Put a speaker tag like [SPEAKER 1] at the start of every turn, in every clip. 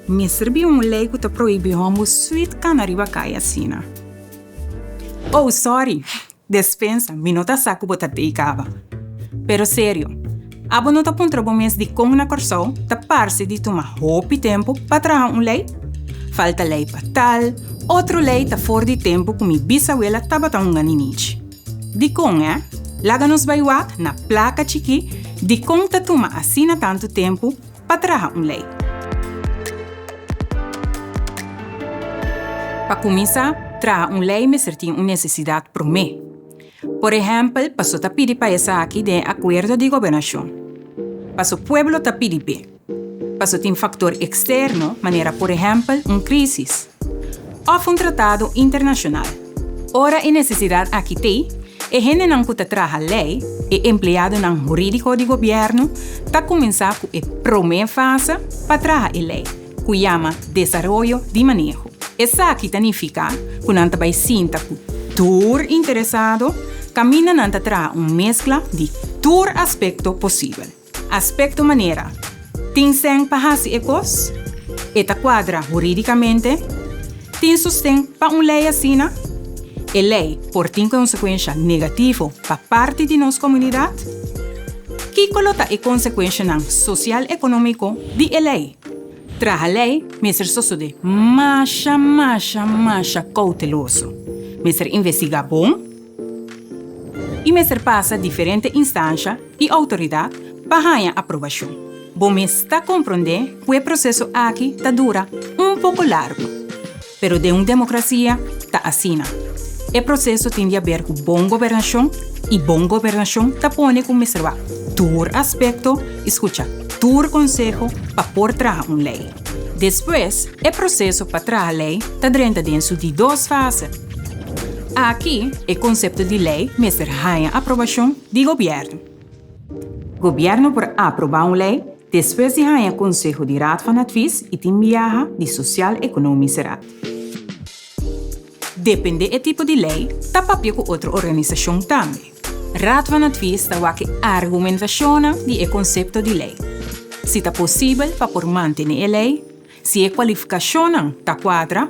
[SPEAKER 1] Me servi uma lei que proíbe homo sweet canariba caia sina. Oh, sorry. Dispensa, me nota saco botar te cava. Pero sério, abo não tá pontra bom mês de como na corção, tá parse de tomar hopi tempo para trazer lei? Falta lei para tal, outro lei tá fora de tempo que mi bisabuela tá batendo ganinich. De com, Laga nos baiwa na placa chiqui de como tá toma assina tanto tempo para trazer lei. Para começar, trazer lei me certinho uma necessidade para mim. Por exemplo, passou a pedir para essa aqui de acordo de governação. Passou o pueblo a pedir. Passou tem fator externo, maneira, por exemplo, crise. Ou tratado internacional. Ora, a necessidade aqui tem, e gente não que traga lei, e empregado não jurídico de governo, está começar com a primeira fase para trazer a lei, que chama desenvolvimento de manejo. Essa aqui significa que não vai sinta que tur interessado, camina não traga uma mescla de tur aspecto possível. Aspecto maneira, tem sem para as ecos, eta quadra juridicamente, tem sustento para uma lei assim, e lei por tem consequência negativa para parte de nossa comunidade, que coloca a consequência social e econômico de lei. Traga lei, me ser só de macha cauteloso, me ser investigar bom e me ser passa diferentes instâncias e autoridade para a aprovação. Bom, me está compreender que o processo aqui dura pouco largo, pero de uma democracia está assim. O processo tem a ver com boa governação e boa governação está põe como observar tur aspecto, escuta tur consejo para por trazer uma lei. Depois, o processo para trazer a lei está dentro de duas fases. Aqui, o conceito de lei me ser a aprovação de governo. Governo por aprovar uma lei, depois de o Conselho de Raad van Advies e tem viaja de Social Economische Raad. Depende do tipo de lei, está papel com outra organização também. Raad van Advies está que argumentaciona de conceito de lei. Se está possível para por manter a lei, se a qualificação está quadra,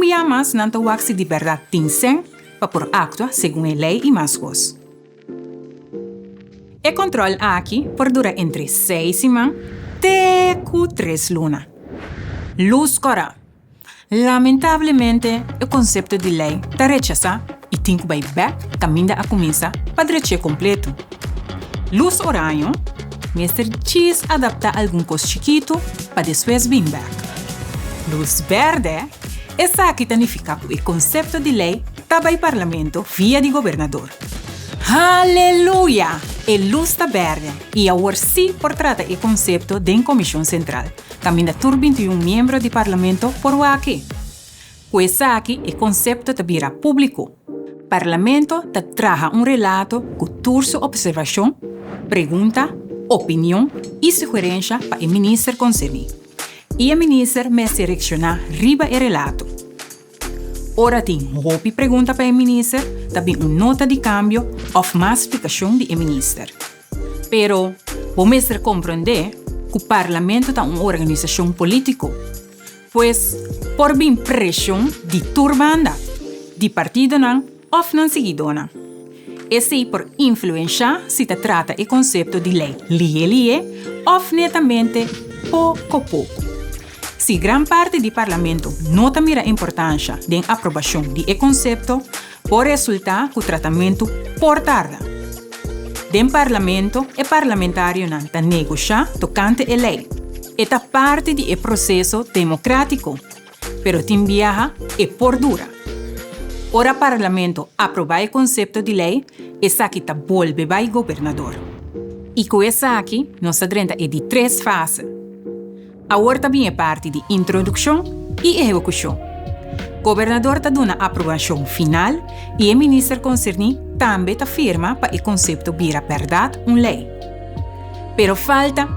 [SPEAKER 1] dia mais não está se de verdade tem para por actuar segundo a lei e mais coisas. O controle aqui por dura entre 6 semanas até 3 lunas. Luz cora. Lamentavelmente, o conceito de lei está rechazado e tem que ir back caminho a começar para direito completo. Luz horário, Mr. Cheese adapta algum coisa chiquito para depois vir back. Luz verde, essa aqui significa que o conceito de lei está para o parlamento via de governador. Aleluia! E luz está verde e agora sim por tratar o conceito da Comissão Central. Caminha por 21 membros do parlamento por o aqui. Com essa aqui, o conceito está vira público. O parlamento está traz relato com toda sua observação, pergunta, opinião e sugerência para o ministro concernido. E o ministro me seleciona riba o relato. Ora tem roupa pergunta para o ministro, também uma nota de câmbio ou mais explicação do ministro. Pero, o ministro compreender que o parlamento é uma organização política, pois, por bem pressão de turbanda, de partido não ou não seguidona. Esse por influenciar se trata o conceito de lei lie ou netamente pouco a pouco. Se gran parte do parlamento não mira a importância da aprovação do conceito, pode resultar que o tratamento por tarda. Do parlamento, o parlamentário não está negociando tocante a lei. Esta parte do processo democrático, pero tem viaja e por dura. Ora, o parlamento aprova o conceito de lei, essa aqui está volve para o governador. E com essa aqui, nós adrenta de 3 fases. Agora também é parte de introdução e execução. O governador está dando a aprovação final e o ministro concernido também está firma para o conceito vira verdade uma lei. Pero falta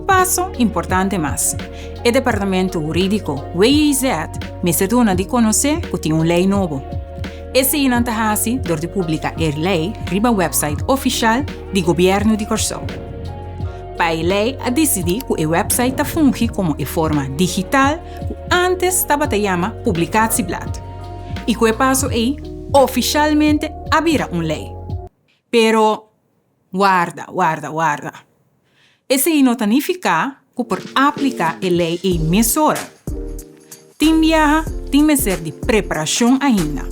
[SPEAKER 1] passo importante mais. O Departamento Jurídico, WIZ, me se dona de conhecer que tem uma lei nova. Esse inantahasi door de publicar a lei riba website oficial do governo de Corsão. para a lei a decidir que o website está funge como de forma digital, que antes estava te chama publicatieblad. E que passo aí, oficialmente, abrirá uma lei. Pero, guarda. Esse aí não significa que por aplicar a lei em mesura. Tem viaja, tem ser de preparação ainda.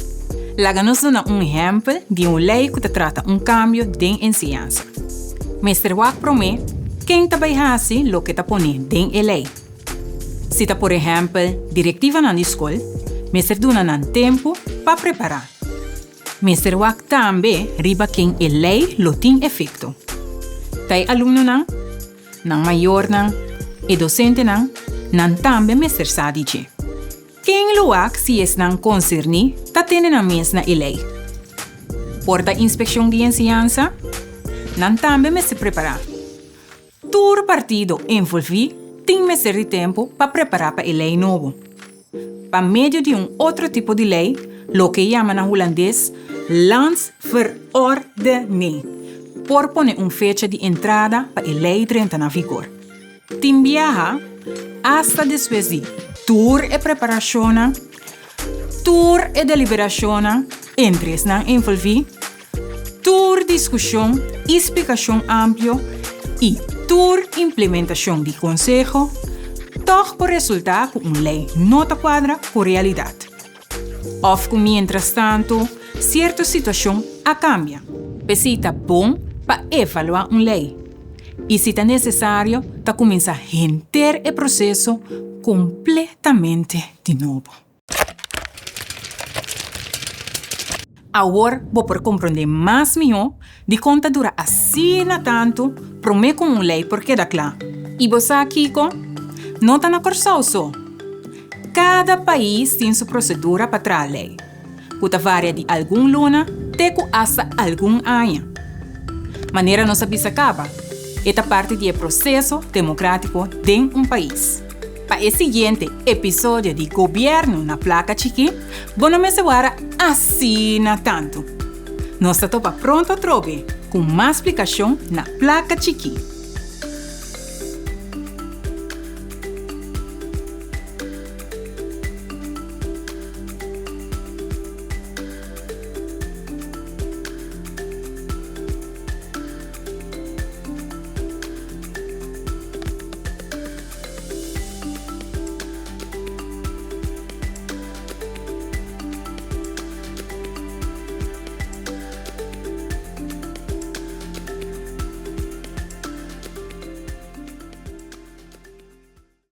[SPEAKER 1] Laganos na exemplo de uma lei que trata cambio de ensinança. Mr. Wack promete quem trabalha lo que pone den a lei. Se por exemplo, diretiva na escola, Mr. duna nan tempo para preparar. Mr. Wack também riba quem a lei lo tem efeito. Tai aluno nan maior e docente nan também Mr. Sadice. Quem lo Wack se es nan concerni, ta tenen a mesma a lei. Porta inspeção de ensinança, nan também me se preparar. Todo partido envolvido tem me ser de tempo para preparar para a lei novo. Para meio de outro tipo de lei, lo que chama na holandês landsverordening, por poner fecha de entrada para a lei entra na vigor. Tem viaja hasta depois de tour e preparação, tour e deliberação, entre os envolvidos, tour discussão, explicação ampla e tour implementação de conselho, toch por resultar com uma lei nota quadra com realidade. Of que, mientras tanto, certa situação a cambia. Precisa bom para evaluar uma lei. E se é necessário, para começar a render o processo completamente de novo. Agora, vou por compreender mais melhor de conta dura assim tanto, promete com uma lei porque dá claro. E você aqui, não está na corsoso. Cada país tem sua procedura para trazer a lei. Puta varia de algum luna, teco hasta algum ano. Maneira não sabe se acaba. Esta parte do processo democrático de país. Para o seguinte episódio de Governo na Placa Chiqui, vamos me seguir assim tanto. Nós estamos pronto a trocar com mais explicação na Placa Chiqui.